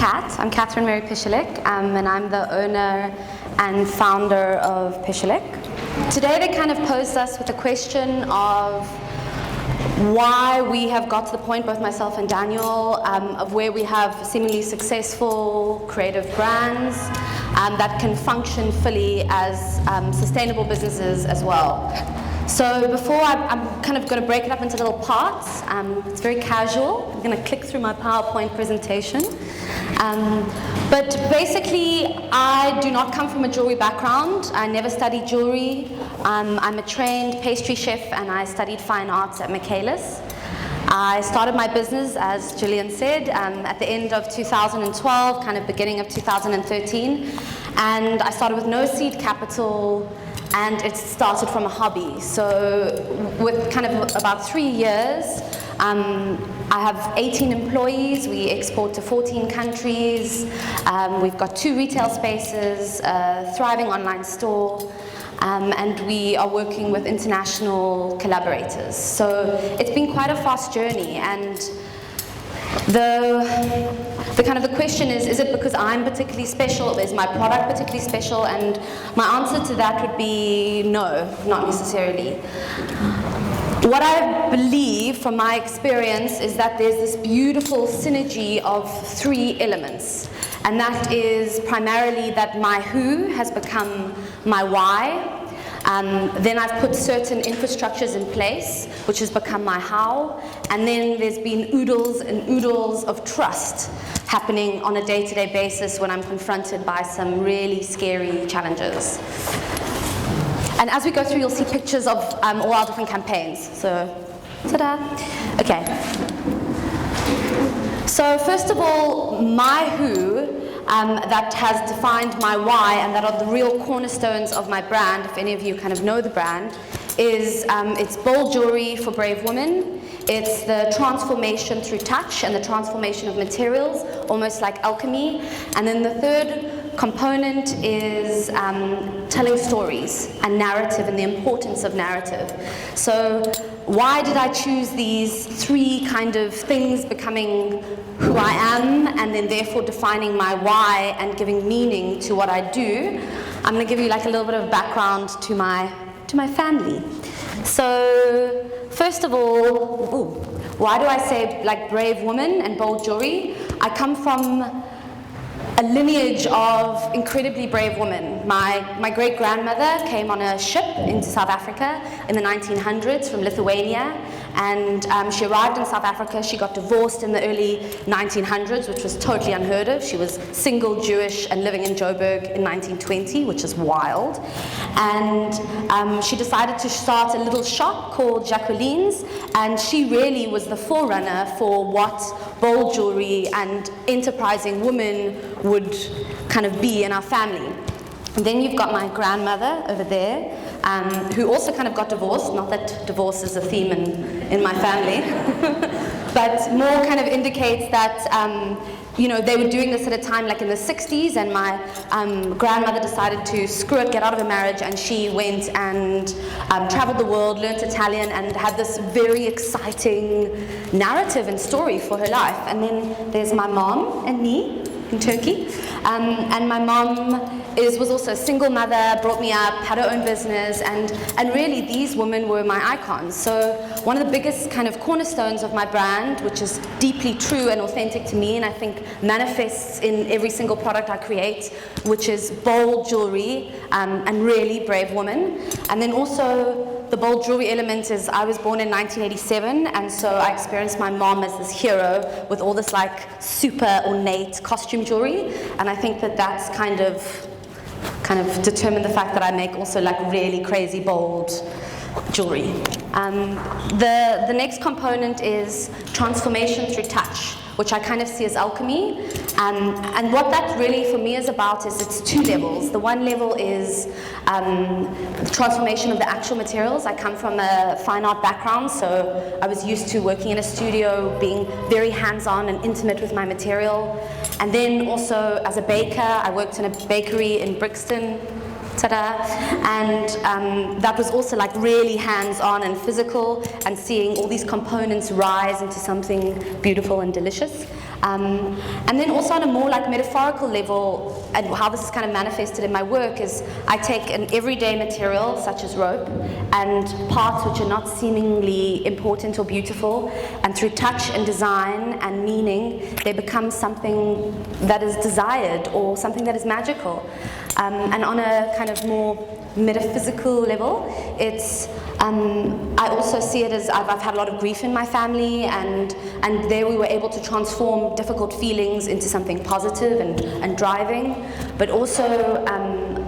I'm Catherine Mary Pichulik, and I'm the owner and founder of Pichulik. Today they kind of posed us with the question of why we have got to the point, both myself and Daniel, of where we have seemingly successful creative brands that can function fully as sustainable businesses as well. So before, I'm kind of going to break it up into little parts. It's very casual. I'm going to click through my PowerPoint presentation. But basically, I do not come from a jewelry background. I never studied jewelry. I'm a trained pastry chef, and I studied fine arts at Michaelis. I started my business, as Gillian said, at the end of 2012, kind of beginning of 2013. And I started with no seed capital, and it started from a hobby. So with kind of about 3 years, I have 18 employees. We export to 14 countries. We've got 2 retail spaces, a thriving online store, and we are working with international collaborators. So it's been quite a fast journey, and the question is it because I'm particularly special? Is my product particularly special? And my answer to that would be no, not necessarily. What I believe from my experience is that there's this beautiful synergy of 3 elements. And that is primarily that my who has become my why. Then I've put certain infrastructures in place, which has become my how. And then there's been oodles and oodles of trust happening on a day-to-day basis when I'm confronted by some really scary challenges. And as we go through, you'll see pictures of all our different campaigns. So, ta-da. Okay. So first of all, my who, that has defined my why, and that are the real cornerstones of my brand, if any of you kind of know the brand, is it's bold jewelry for brave women. It's the transformation through touch and the transformation of materials, almost like alchemy. And then the third component is telling stories and narrative, and the importance of narrative. So why did I choose these 3 kind of things becoming who I am, and then therefore defining my why and giving meaning to what I do? I'm going to give you like a little bit of background to my family. So first of all, why do I say like brave woman and bold jewelry? I come from a lineage of incredibly brave women. My great-grandmother came on a ship into South Africa in the 1900s from Lithuania, and she arrived in South Africa. She got divorced in the early 1900s, which was totally unheard of. She was single, Jewish, and living in Joburg in 1920, which is wild. And she decided to start a little shop called Jacqueline's, and she really was the forerunner for what bold jewelry and enterprising women would kind of be in our family. And then you've got my grandmother over there, who also kind of got divorced. Not that divorce is a theme in my family, but more kind of indicates that they were doing this at a time like in the 60s, and my grandmother decided to screw it, get out of a marriage, and she went and traveled the world, learned Italian, and had this very exciting narrative and story for her life. And then there's my mom and me in Turkey, and my mom was also a single mother, brought me up, had her own business, and really these women were my icons. So one of the biggest kind of cornerstones of my brand, which is deeply true and authentic to me, and I think manifests in every single product I create, which is bold jewelry and really brave women. And then also the bold jewelry element is I was born in 1987, and so I experienced my mom as this hero with all this like super ornate costume jewelry, and I think that that's kind of determined the fact that I make also like really crazy bold jewelry. The next component is transformation through touch, which I kind of see as alchemy. And what that really for me is about is it's 2 levels. The one level is the transformation of the actual materials. I come from a fine art background, so I was used to working in a studio, being very hands-on and intimate with my material. And then also as a baker, I worked in a bakery in Brixton. Ta-da. And that was also like really hands-on and physical, and seeing all these components rise into something beautiful and delicious. And then also on a more like metaphorical level, and how this is kind of manifested in my work is I take an everyday material such as rope and parts which are not seemingly important or beautiful, and through touch and design and meaning, they become something that is desired or something that is magical. And on a kind of more metaphysical level, it's I also see it as I've had a lot of grief in my family, and there we were able to transform difficult feelings into something positive and driving. But also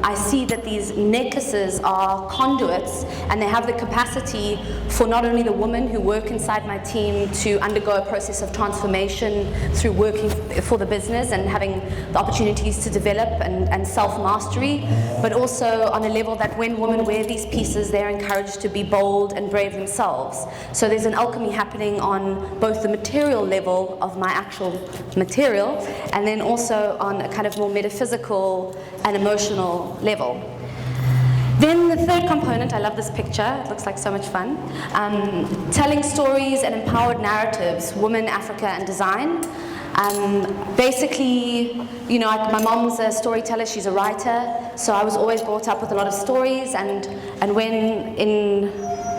I see that these necklaces are conduits, and they have the capacity for not only the women who work inside my team to undergo a process of transformation through working for the business and having the opportunities to develop and self-mastery, but also on a level that when women wear these pieces, they're encouraged to be bold and brave themselves. So there's an alchemy happening on both the material level of my actual material, and then also on a kind of more metaphysical and emotional level. Then the third component, I love this picture, it looks like so much fun. Telling stories and empowered narratives, women, Africa, and design. Basically, you know, my mom's a storyteller, she's a writer, so I was always brought up with a lot of stories, and when in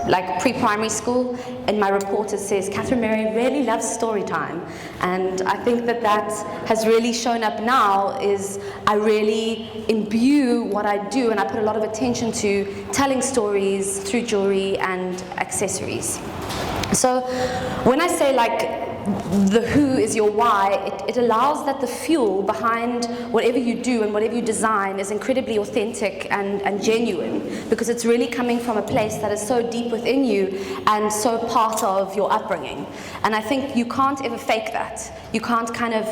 like pre-primary school, in my report it says, Catherine Mary really loves story time. And I think that has really shown up now, is I really imbue what I do, and I put a lot of attention to telling stories through jewelry and accessories. So when I say like, the who is your why, it allows that the fuel behind whatever you do and whatever you design is incredibly authentic and genuine, because it's really coming from a place that is so deep within you and so part of your upbringing. And I think you can't ever fake that. You can't kind of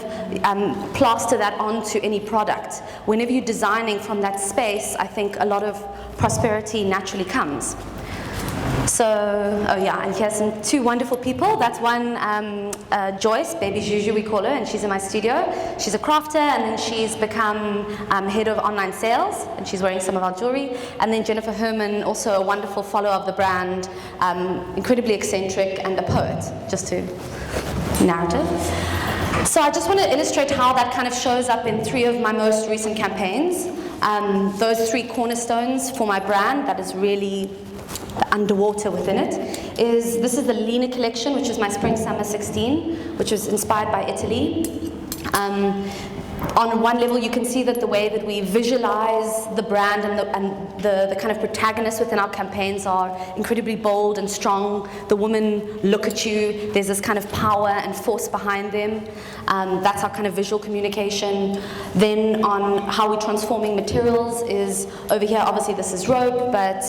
plaster that onto any product. Whenever you're designing from that space, I think a lot of prosperity naturally comes. So, oh yeah, and here's some two wonderful people. That's one, Joyce, baby Juju we call her, and she's in my studio. She's a crafter, and then she's become head of online sales, and she's wearing some of our jewelry. And then Jennifer Herman, also a wonderful follower of the brand, incredibly eccentric, and a poet, just to narrative. So I just want to illustrate how that kind of shows up in three of my most recent campaigns. Those three cornerstones for my brand that is really underwater within it this is the Lena collection, which is my spring summer 16, which was inspired by Italy. On one level, you can see that the way that we visualize the brand and the kind of protagonists within our campaigns are incredibly bold and strong. The women look at you, there's this kind of power and force behind them. That's our kind of visual communication. Then on how we're transforming materials is over here, obviously this is rope, but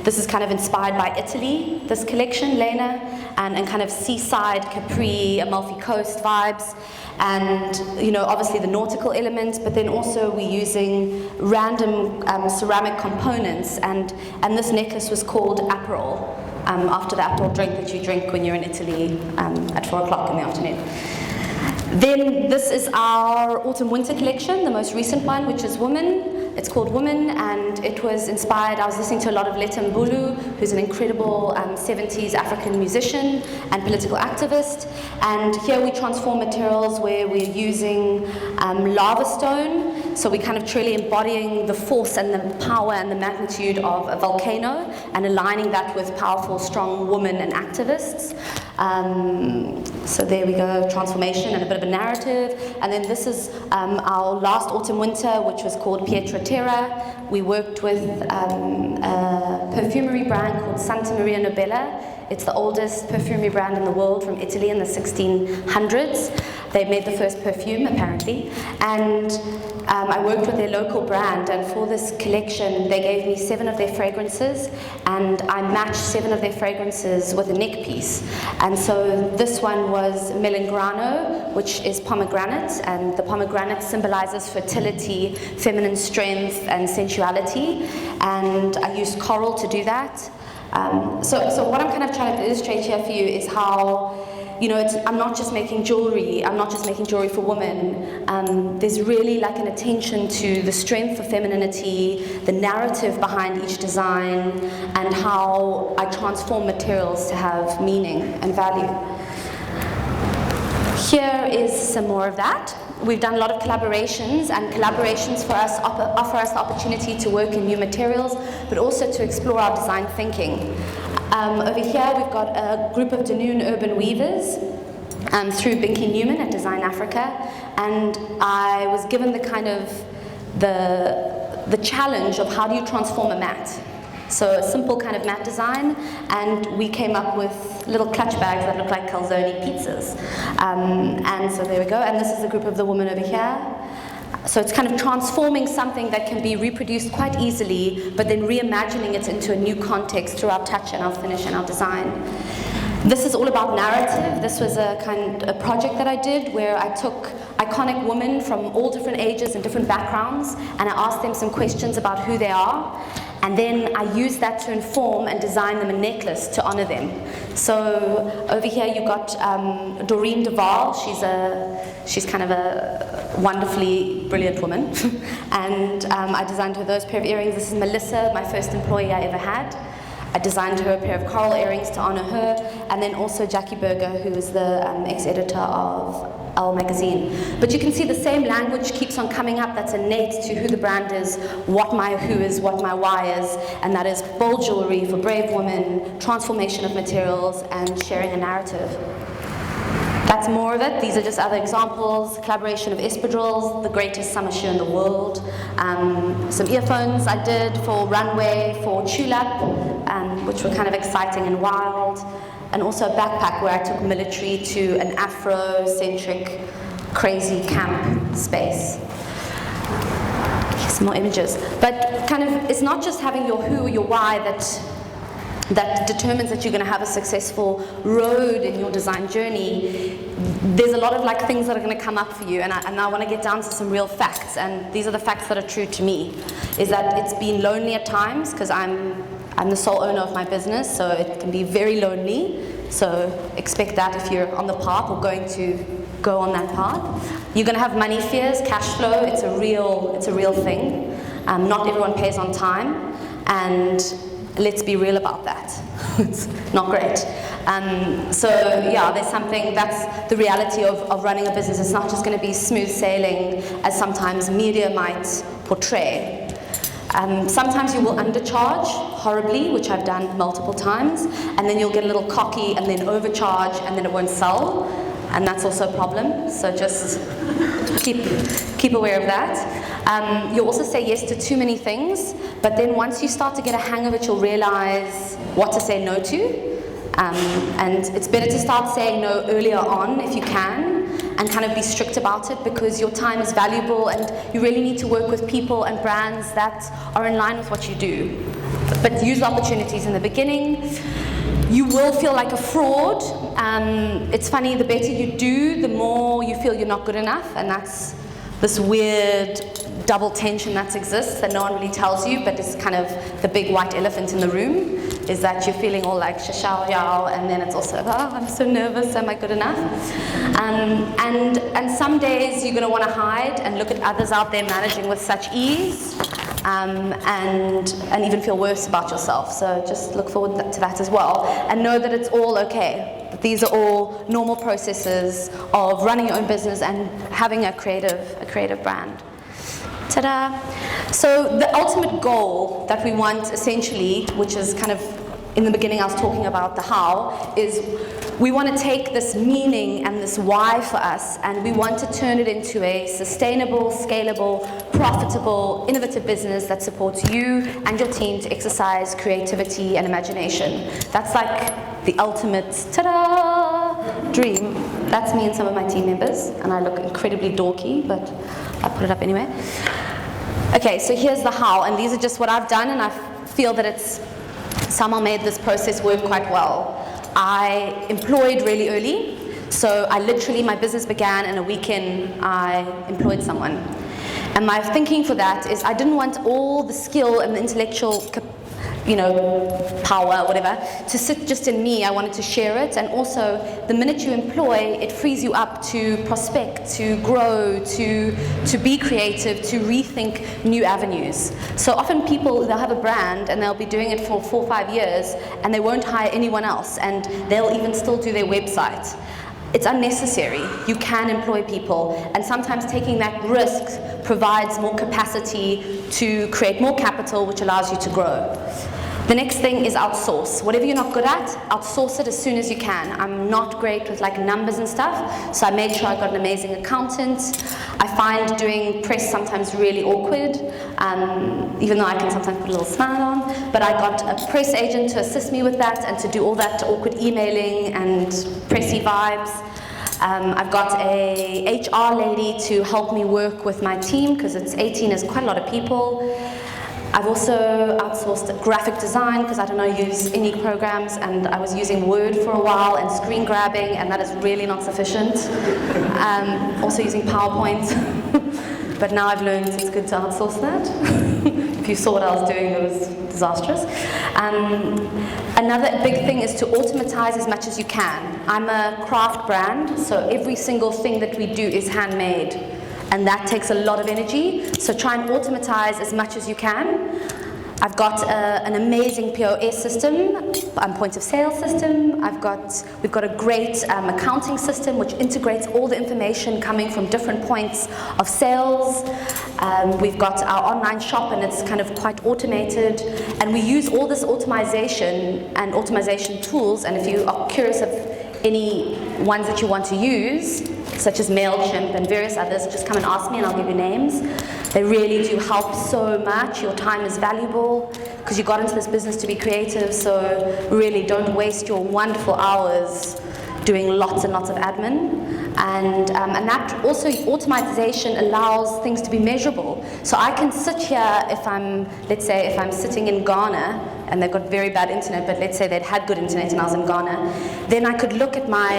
this is kind of inspired by Italy, this collection, Lena, and kind of seaside, Capri, Amalfi Coast vibes. And, you know, obviously the nautical element, but then also we're using random ceramic components, and this necklace was called Aperol, after the Aperol drink that you drink when you're in Italy at 4 o'clock in the afternoon. Then this is our autumn-winter collection, the most recent one, which is Woman. It's called Woman, and it was inspired, I was listening to a lot of Letta Mbulu, who's an incredible 70s African musician and political activist. And here we transform materials where we're using lava stone, so we're kind of truly embodying the force and the power and the magnitude of a volcano and aligning that with powerful, strong women and activists. So there we go, transformation and a bit of a narrative. And then this is our last autumn-winter, which was called Pietra Terra. We worked with a perfumery brand called Santa Maria Nobella. It's the oldest perfumery brand in the world, from Italy in the 1600s. They made the first perfume, apparently. And I worked with their local brand, and for this collection, they gave me 7 of their fragrances, and I matched 7 of their fragrances with a neck piece. And so this one was Melangrano, which is pomegranate, and the pomegranate symbolizes fertility, feminine strength, and sensuality. And I used coral to do that. So what I'm kind of trying to illustrate here for you is how, you know, I'm not just making jewelry, I'm not just making jewelry for women. There's really like an attention to the strength of femininity, the narrative behind each design, and how I transform materials to have meaning and value. Here is some more of that. We've done a lot of collaborations, and collaborations for us offer us the opportunity to work in new materials, but also to explore our design thinking. Over here we've got a group of Dunoon urban weavers through Binky Newman at Design Africa, and I was given the kind of the challenge of how do you transform a mat. So a simple kind of mat design, and we came up with little clutch bags that look like calzone pizzas. And so there we go, and this is a group of the women over here. So it's kind of transforming something that can be reproduced quite easily, but then reimagining it into a new context through our touch and our finish and our design. This is all about narrative. This was a project that I did where I took iconic women from all different ages and different backgrounds, and I asked them some questions about who they are. And then I used that to inform and design them a necklace to honor them. So over here you've got Doreen Duval. She's kind of a wonderfully brilliant woman. And I designed her those pair of earrings. This is Melissa, my first employee I ever had. I designed her a pair of coral earrings to honor her. And then also Jackie Berger, who is the ex-editor of Elle magazine. But you can see the same language keeps on coming up that's innate to who the brand is, what my who is, what my why is, and that is bold jewelry for brave women, transformation of materials, and sharing a narrative. That's more of it. These are just other examples. Collaboration of espadrilles, the greatest summer shoe in the world. Some earphones I did for Runway, for Tulip, which were kind of exciting and wild. And also a backpack where I took military to an Afro-centric, crazy camp space. Here's some more images. But kind of, it's not just having your who or your why that determines that you're going to have a successful road in your design journey. There's a lot of things that are going to come up for you, and I want to get down to some real facts, and these are the facts that are true to me. Is that it's been lonely at times, because I'm the sole owner of my business, so it can be very lonely. So expect that if you're on the path or going to go on that path. You're going to have money fears, cash flow. It's a real thing. Not everyone pays on time, and let's be real about that. It's not great. So yeah, there's something that's the reality of running a business. It's not just going to be smooth sailing as sometimes media might portray. Sometimes you will undercharge horribly, which I've done multiple times, and then you'll get a little cocky and then overcharge, and then it won't sell, and that's also a problem. So just keep aware of that. You'll also say yes to too many things, but then once you start to get a hang of it, you'll realize what to say no to. And it's better to start saying no earlier on if you can, and kind of be strict about it, because your time is valuable and you really need to work with people and brands that are in line with what you do. But use opportunities in the beginning. You will feel like a fraud. It's funny, the better you do, the more you feel you're not good enough, and that's this weird double tension that exists that no one really tells you, but it's kind of the big white elephant in the room, is that you're feeling all like shashao yao, and then it's also, I'm so nervous, am I good enough? And some days you're going to want to hide and look at others out there managing with such ease, and even feel worse about yourself. So just look forward to that as well, and know that it's all okay. These are all normal processes of running your own business and having a creative brand. Ta-da! So the ultimate goal that we want, essentially, which is kind of in the beginning I was talking about the how, is we want to take this meaning and this why for us, and we want to turn it into a sustainable, scalable, profitable, innovative business that supports you and your team to exercise creativity and imagination. That's like the ultimate, ta-da, dream. That's me and some of my team members, and I look incredibly dorky, but I put it up anyway. Okay, so here's the how, and these are just what I've done, and I feel that it's somehow made this process work quite well. I employed really early, so my business began, and a weekend I employed someone. And my thinking for that is I didn't want all the skill and the intellectual power, whatever, to sit just in me. I wanted to share it, and also the minute you employ, it frees you up to prospect, to grow, to be creative, to rethink new avenues. So often people, they'll have a brand and they'll be doing it for 4 or 5 years, and they won't hire anyone else, and they'll even still do their website. it's unnecessary. You can employ people, and sometimes taking that risk provides more capacity to create more capital, which allows you to grow. The next thing is outsource. Whatever you're not good at, outsource it as soon as you can. I'm not great with like numbers and stuff, so I made sure I got an amazing accountant. I find doing press sometimes really awkward, even though I can sometimes put a little smile on, but I got a press agent to assist me with that and to do all that awkward emailing and pressy vibes. I've got a HR lady to help me work with my team, because it's 18 is quite a lot of people. I've also outsourced graphic design, because I don't know use any programs, and I was using Word for a while and screen grabbing, and that is really not sufficient. Also using PowerPoint, but now I've learned it's good to outsource that. If you saw what I was doing, it was disastrous. Another big thing is to automatize as much as you can. I'm a craft brand, so every single thing that we do is handmade. And that takes a lot of energy, so try and automatize as much as you can. I've got an amazing POS system, point of sale system. We've got a great accounting system which integrates all the information coming from different points of sales. We've got our online shop, and it's kind of quite automated. And we use all this automation and automation tools, and if you are curious of any ones that you want to use, such as MailChimp and various others, just come and ask me and I'll give you names. They really do help so much. Your time is valuable because you got into this business to be creative, so really don't waste your wonderful hours doing lots and lots of admin. And that also, automation allows things to be measurable. So I can sit here let's say if I'm sitting in Ghana, and they've got very bad internet, but let's say they'd had good internet and I was in Ghana, then I could look at my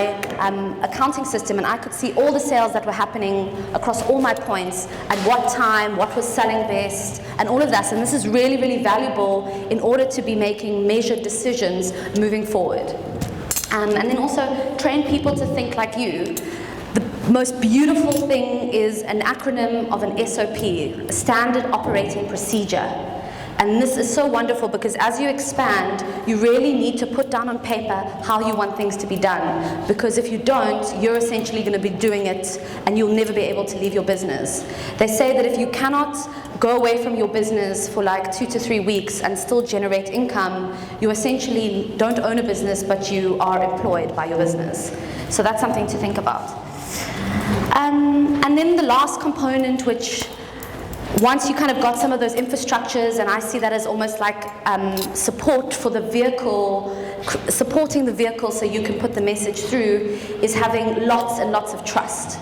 accounting system and I could see all the sales that were happening across all my points, at what time, what was selling best, and all of that. And this is really, really valuable in order to be making measured decisions moving forward. And then also train people to think like you. The most beautiful thing is an acronym of an SOP, a standard operating procedure. And this is so wonderful because as you expand, you really need to put down on paper how you want things to be done. Because if you don't, you're essentially going to be doing it and you'll never be able to leave your business. They say that if you cannot go away from your business for like 2 to 3 weeks and still generate income, you essentially don't own a business, but you are employed by your business. So that's something to think about. And then the last component, which once you kind of got some of those infrastructures, and I see that as almost like support for the vehicle, supporting the vehicle so you can put the message through, is having lots and lots of trust.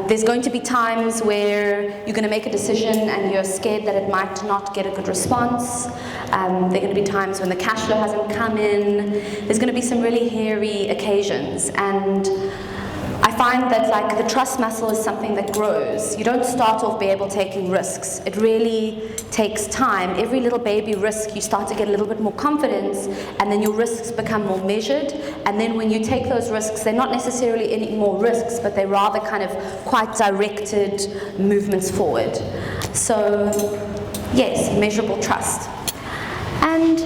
There's going to be times where you're going to make a decision and you're scared that it might not get a good response. There are going to be times when the cash flow hasn't come in. There's going to be some really hairy occasions, and I find that like the trust muscle is something that grows. You don't start off be able taking risks. It really takes time. Every little baby risk, you start to get a little bit more confidence, and then your risks become more measured. And then when you take those risks, they're not necessarily any more risks, but they're rather kind of quite directed movements forward. So yes, measurable trust. And